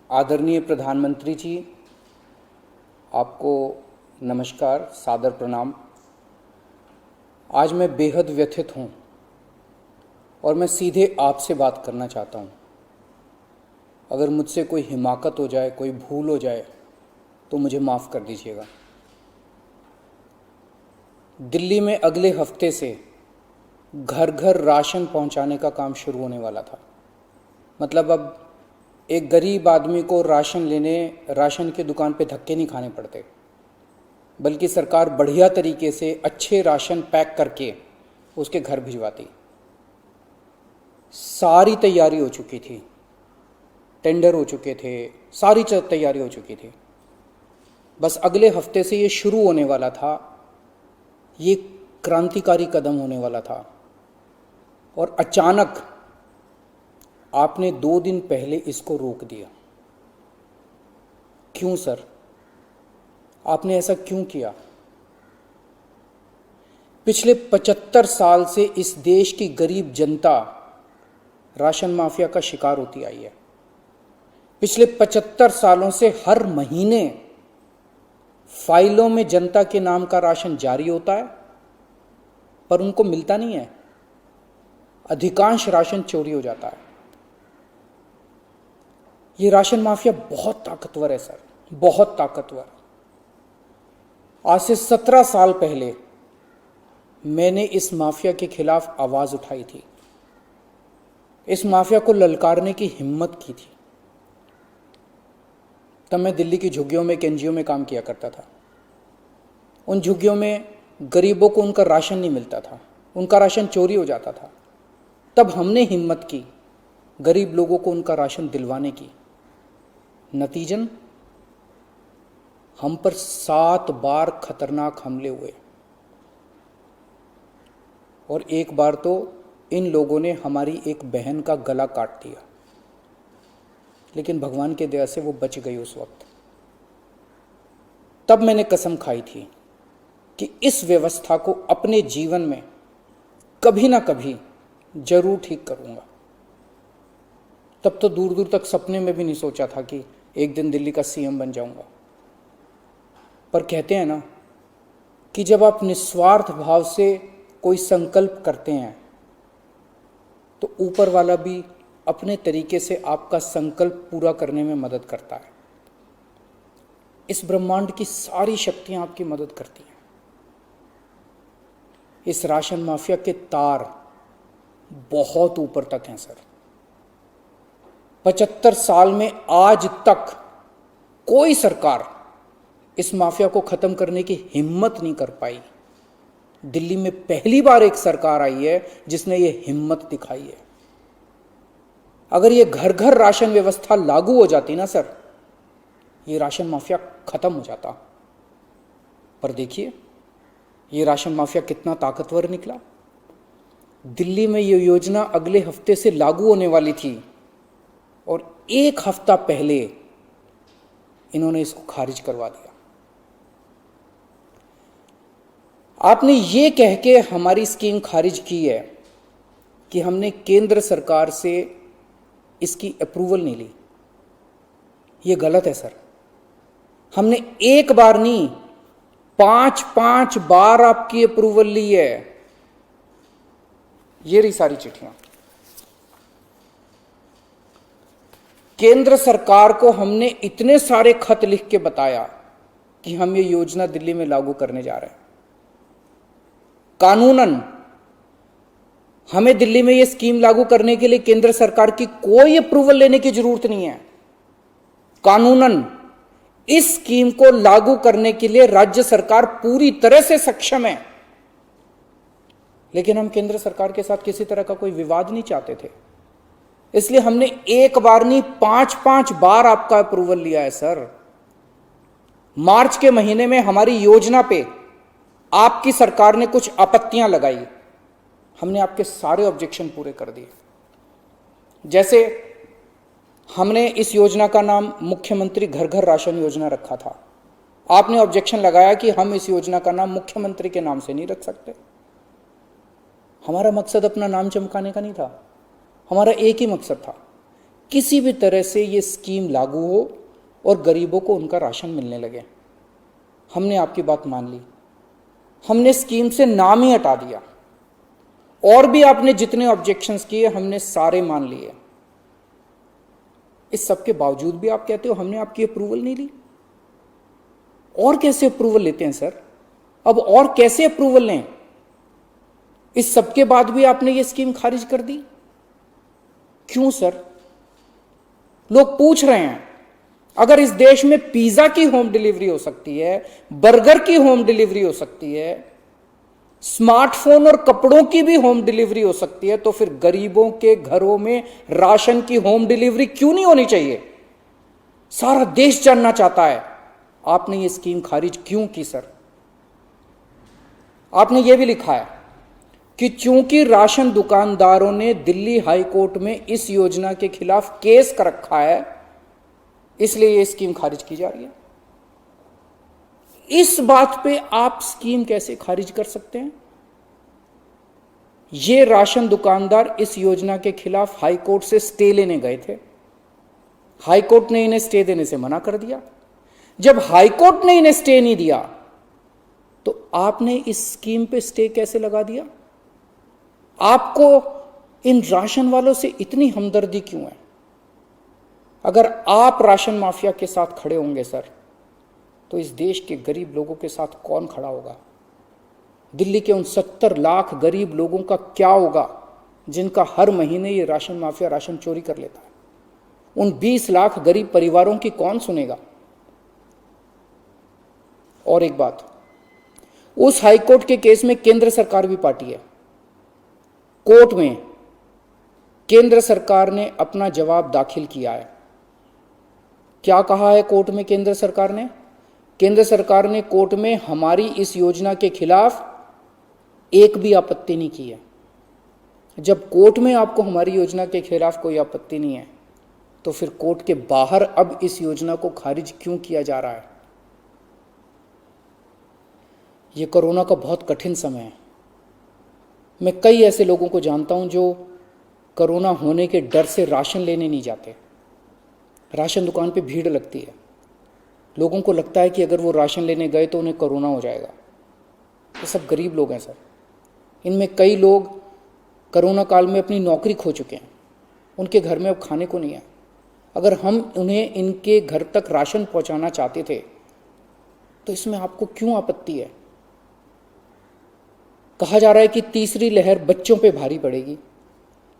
आदरणीय प्रधानमंत्री जी, आपको नमस्कार, सादर प्रणाम। आज मैं बेहद व्यथित हूँ और मैं सीधे आपसे बात करना चाहता हूँ। अगर मुझसे कोई हिमाकत हो जाए, कोई भूल हो जाए तो मुझे माफ़ कर दीजिएगा। दिल्ली में अगले हफ्ते से घर घर राशन पहुँचाने का काम शुरू होने वाला था। मतलब अब एक गरीब आदमी को राशन की दुकान पे धक्के नहीं खाने पड़ते, बल्कि सरकार बढ़िया तरीके से अच्छे राशन पैक करके उसके घर भिजवाती। सारी तैयारी हो चुकी थी, टेंडर हो चुके थे, सारी तैयारी हो चुकी थी। बस अगले हफ्ते से ये शुरू होने वाला था। ये क्रांतिकारी कदम होने वाला था और अचानक आपने 2 दिन पहले इसको रोक दिया। क्यों सर? आपने ऐसा क्यों किया? पिछले 75 साल से इस देश की गरीब जनता राशन माफिया का शिकार होती आई है। पिछले 75 सालों से हर महीने फाइलों में जनता के नाम का राशन जारी होता है, पर उनको मिलता नहीं है। अधिकांश राशन चोरी हो जाता है। ये राशन माफिया बहुत ताकतवर है सर, बहुत ताकतवर। आज से 17 साल पहले मैंने इस माफिया के खिलाफ आवाज उठाई थी, इस माफिया को ललकारने की हिम्मत की थी। तब मैं दिल्ली की झुग्गियों में, एक एनजीओ में काम किया करता था। उन झुग्गियों में गरीबों को उनका राशन नहीं मिलता था, उनका राशन चोरी हो जाता था। तब हमने हिम्मत की गरीब लोगों को उनका राशन दिलवाने की। नतीजन हम पर 7 बार खतरनाक हमले हुए और एक बार तो इन लोगों ने हमारी एक बहन का गला काट दिया, लेकिन भगवान के दया से वो बच गई उस वक्त। तब मैंने कसम खाई थी कि इस व्यवस्था को अपने जीवन में कभी ना कभी जरूर ठीक करूंगा। तब तो दूर दूर तक सपने में भी नहीं सोचा था कि एक दिन दिल्ली का सीएम बन जाऊंगा। पर कहते हैं ना कि जब आप निस्वार्थ भाव से कोई संकल्प करते हैं तो ऊपर वाला भी अपने तरीके से आपका संकल्प पूरा करने में मदद करता है। इस ब्रह्मांड की सारी शक्तियां आपकी मदद करती हैं। इस राशन माफिया के तार बहुत ऊपर तक हैं सर। 75 साल में आज तक कोई सरकार इस माफिया को खत्म करने की हिम्मत नहीं कर पाई। दिल्ली में पहली बार एक सरकार आई है जिसने ये हिम्मत दिखाई है। अगर ये घर घर राशन व्यवस्था लागू हो जाती ना सर, ये राशन माफिया खत्म हो जाता। पर देखिए ये राशन माफिया कितना ताकतवर निकला। दिल्ली में ये योजना अगले हफ्ते से लागू होने वाली थी और 1 हफ्ता पहले इन्होंने इसको खारिज करवा दिया। आपने ये कह के हमारी स्कीम खारिज की है कि हमने केंद्र सरकार से इसकी अप्रूवल नहीं ली। ये गलत है सर। हमने एक बार नहीं, 5 बार आपकी अप्रूवल ली है। ये रही सारी चिट्ठियां। केंद्र सरकार को हमने इतने सारे खत लिख के बताया कि हम ये योजना दिल्ली में लागू करने जा रहे हैं। कानूनन हमें दिल्ली में ये स्कीम लागू करने के लिए केंद्र सरकार की कोई अप्रूवल लेने की जरूरत नहीं है। कानूनन इस स्कीम को लागू करने के लिए राज्य सरकार पूरी तरह से सक्षम है। लेकिन हम केंद्र सरकार के साथ किसी तरह का कोई विवाद नहीं चाहते थे, इसलिए हमने एक बार नहीं 5 बार आपका अप्रूवल लिया है सर। मार्च के महीने में हमारी योजना पे आपकी सरकार ने कुछ आपत्तियां लगाई, हमने आपके सारे ऑब्जेक्शन पूरे कर दिए। जैसे हमने इस योजना का नाम मुख्यमंत्री घर घर राशन योजना रखा था। आपने ऑब्जेक्शन लगाया कि हम इस योजना का नाम मुख्यमंत्री के नाम से नहीं रख सकते। हमारा मकसद अपना नाम चमकाने का नहीं था, हमारा एक ही मकसद था किसी भी तरह से ये स्कीम लागू हो और गरीबों को उनका राशन मिलने लगे। हमने आपकी बात मान ली, हमने स्कीम से नाम ही हटा दिया, और भी आपने जितने ऑब्जेक्शंस किए हमने सारे मान लिए। इस सब के बावजूद भी आप कहते हो हमने आपकी अप्रूवल नहीं ली। और कैसे अप्रूवल लेते हैं सर? अब और कैसे अप्रूवल लें? इस सब के बाद भी आपने ये स्कीम खारिज कर दी, क्यों सर? लोग पूछ रहे हैं, अगर इस देश में पिज्जा की होम डिलीवरी हो सकती है, बर्गर की होम डिलीवरी हो सकती है, स्मार्टफोन और कपड़ों की भी होम डिलीवरी हो सकती है, तो फिर गरीबों के घरों में राशन की होम डिलीवरी क्यों नहीं होनी चाहिए? सारा देश जानना चाहता है आपने ये स्कीम खारिज क्यों की सर? आपने ये भी लिखा है कि चूंकि राशन दुकानदारों ने दिल्ली हाई कोर्ट में इस योजना के खिलाफ केस कर रखा है, इसलिए ये स्कीम खारिज की जा रही है। इस बात पे आप स्कीम कैसे खारिज कर सकते हैं? ये राशन दुकानदार इस योजना के खिलाफ हाई कोर्ट से स्टे लेने गए थे। हाई कोर्ट ने इन्हें स्टे देने से मना कर दिया। जब हाई कोर्ट ने इन्हें स्टे नहीं दिया, तो आपने इस स्कीम पे स्टे कैसे लगा दिया? आपको इन राशन वालों से इतनी हमदर्दी क्यों है? अगर आप राशन माफिया के साथ खड़े होंगे सर, तो इस देश के गरीब लोगों के साथ कौन खड़ा होगा? दिल्ली के उन 70 लाख गरीब लोगों का क्या होगा जिनका हर महीने ये राशन माफिया राशन चोरी कर लेता है? उन 20 लाख गरीब परिवारों की कौन सुनेगा? और एक बात, उस हाईकोर्ट के केस में केंद्र सरकार भी पार्टी है। कोर्ट में केंद्र सरकार ने अपना जवाब दाखिल किया है। क्या कहा है कोर्ट में केंद्र सरकार ने? केंद्र सरकार ने कोर्ट में हमारी इस योजना के खिलाफ एक भी आपत्ति नहीं की है। जब कोर्ट में आपको हमारी योजना के खिलाफ कोई आपत्ति नहीं है, तो फिर कोर्ट के बाहर अब इस योजना को खारिज क्यों किया जा रहा है? ये कोरोना का बहुत कठिन समय है। मैं कई ऐसे लोगों को जानता हूं जो कोरोना होने के डर से राशन लेने नहीं जाते। राशन दुकान पे भीड़ लगती है, लोगों को लगता है कि अगर वो राशन लेने गए तो उन्हें कोरोना हो जाएगा। ये सब गरीब लोग हैं सर। इनमें कई लोग कोरोना काल में अपनी नौकरी खो चुके हैं, उनके घर में अब खाने को नहीं है। अगर हम उन्हें इनके घर तक राशन पहुंचाना चाहते थे, तो इसमें आपको क्यों आपत्ति है? कहा जा रहा है कि तीसरी लहर बच्चों पे भारी पड़ेगी।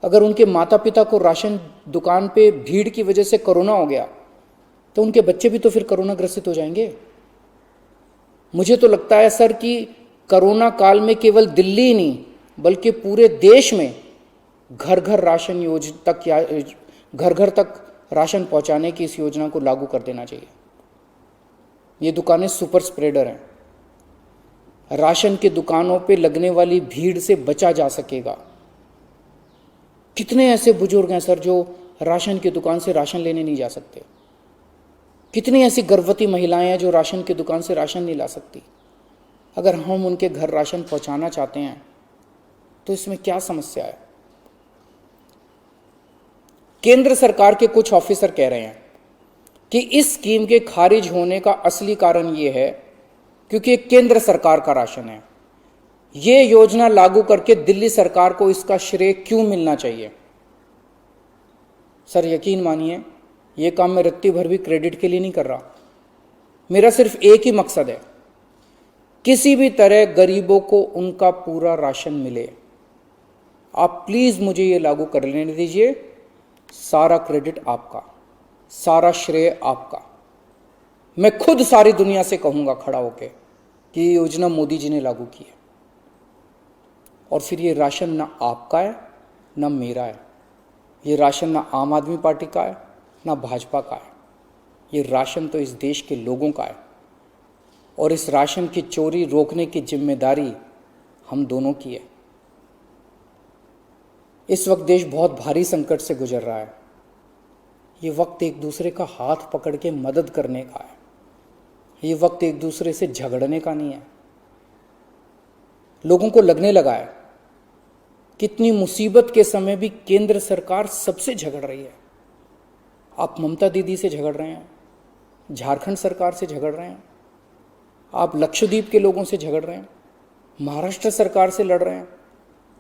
अगर उनके माता पिता को राशन दुकान पे भीड़ की वजह से कोरोना हो गया, तो उनके बच्चे भी तो फिर कोरोना ग्रसित हो जाएंगे। मुझे तो लगता है सर कि कोरोना काल में केवल दिल्ली ही नहीं बल्कि पूरे देश में घर घर राशन योजना तक या घर घर तक राशन पहुंचाने की इस योजना को लागू कर देना चाहिए। ये दुकानें सुपर स्प्रेडर हैं। राशन की दुकानों पे लगने वाली भीड़ से बचा जा सकेगा। कितने ऐसे बुजुर्ग हैं सर जो राशन की दुकान से राशन लेने नहीं जा सकते? कितनी ऐसी गर्भवती महिलाएं हैं जो राशन की दुकान से राशन नहीं ला सकती? अगर हम उनके घर राशन पहुंचाना चाहते हैं तो इसमें क्या समस्या है? केंद्र सरकार के कुछ ऑफिसर कह रहे हैं कि इस स्कीम के खारिज होने का असली कारण यह है क्योंकि केंद्र सरकार का राशन है। यह योजना लागू करके दिल्ली सरकार को इसका श्रेय क्यों मिलना चाहिए? सर यकीन मानिए, यह काम मैं रत्ती भर भी क्रेडिट के लिए नहीं कर रहा। मेरा सिर्फ एक ही मकसद है, किसी भी तरह गरीबों को उनका पूरा राशन मिले। आप प्लीज मुझे यह लागू कर लेने दीजिए। सारा क्रेडिट आपका, सारा श्रेय आपका। मैं खुद सारी दुनिया से कहूंगा खड़ा होकर कि ये योजना मोदी जी ने लागू की है। और फिर ये राशन ना आपका है ना मेरा है। ये राशन ना आम आदमी पार्टी का है ना भाजपा का है। ये राशन तो इस देश के लोगों का है और इस राशन की चोरी रोकने की जिम्मेदारी हम दोनों की है। इस वक्त देश बहुत भारी संकट से गुजर रहा है। ये वक्त एक दूसरे का हाथ पकड़ के मदद करने का है। ये वक्त एक दूसरे से झगड़ने का नहीं है। लोगों को लगने लगा है कितनी मुसीबत के समय भी केंद्र सरकार सबसे झगड़ रही है। आप ममता दीदी से झगड़ रहे हैं, झारखंड सरकार से झगड़ रहे हैं, आप लक्षद्वीप के लोगों से झगड़ रहे हैं, महाराष्ट्र सरकार से लड़ रहे हैं,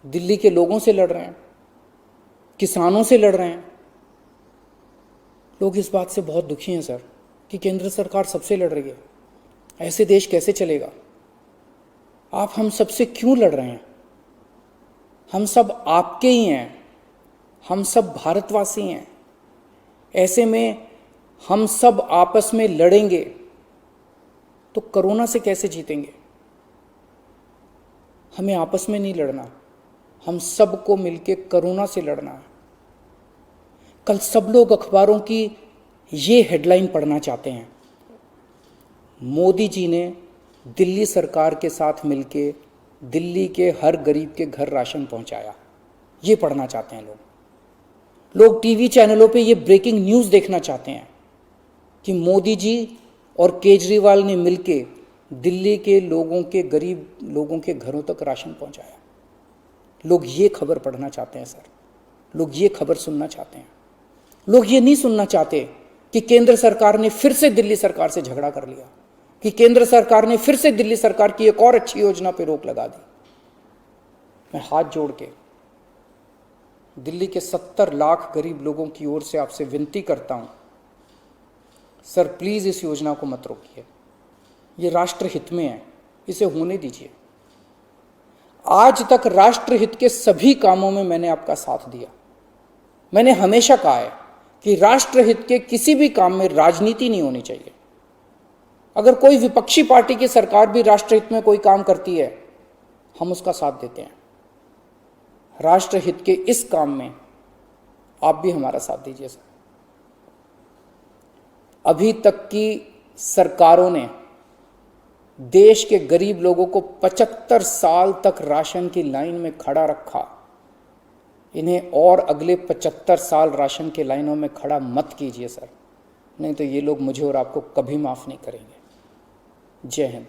दिल्ली के लोगों से लड़ रहे हैं, किसानों से लड़ रहे हैं। लोग इस बात से बहुत दुखी हैं सर कि केंद्र सरकार सबसे लड़ रही है। ऐसे देश कैसे चलेगा? आप हम सबसे क्यों लड़ रहे हैं? हम सब आपके ही हैं, हम सब भारतवासी हैं। ऐसे में हम सब आपस में लड़ेंगे तो कोरोना से कैसे जीतेंगे? हमें आपस में नहीं लड़ना, हम सबको मिलके कोरोना से लड़ना है। कल सब लोग अखबारों की ये हेडलाइन पढ़ना चाहते हैं, मोदी जी ने दिल्ली सरकार के साथ मिलके दिल्ली के हर गरीब के घर राशन पहुंचाया। ये पढ़ना चाहते हैं लोग टीवी चैनलों पे ये ब्रेकिंग न्यूज़ देखना चाहते हैं कि मोदी जी और केजरीवाल ने मिलके दिल्ली के लोगों के, गरीब लोगों के घरों तक राशन पहुंचाया। लोग ये खबर पढ़ना चाहते हैं सर, लोग ये खबर सुनना चाहते हैं। लोग ये नहीं सुनना चाहते कि केंद्र सरकार ने फिर से दिल्ली सरकार से झगड़ा कर लिया, कि केंद्र सरकार ने फिर से दिल्ली सरकार की एक और अच्छी योजना पर रोक लगा दी। मैं हाथ जोड़ के दिल्ली के 70 लाख गरीब लोगों की ओर से आपसे विनती करता हूं, सर प्लीज इस योजना को मत रोकिए। ये राष्ट्रहित में है, इसे होने दीजिए। आज तक राष्ट्रहित के सभी कामों में मैंने आपका साथ दिया। मैंने हमेशा कहा है कि राष्ट्रहित के किसी भी काम में राजनीति नहीं होनी चाहिए। अगर कोई विपक्षी पार्टी की सरकार भी राष्ट्रहित में कोई काम करती है, हम उसका साथ देते हैं। राष्ट्रहित के इस काम में आप भी हमारा साथ दीजिए सर। अभी तक की सरकारों ने देश के गरीब लोगों को 75 साल तक राशन की लाइन में खड़ा रखा। इन्हें और अगले 75 साल राशन की लाइनों में खड़ा मत कीजिए सर, नहीं तो ये लोग मुझे और आपको कभी माफ नहीं करेंगे। जय हिंद।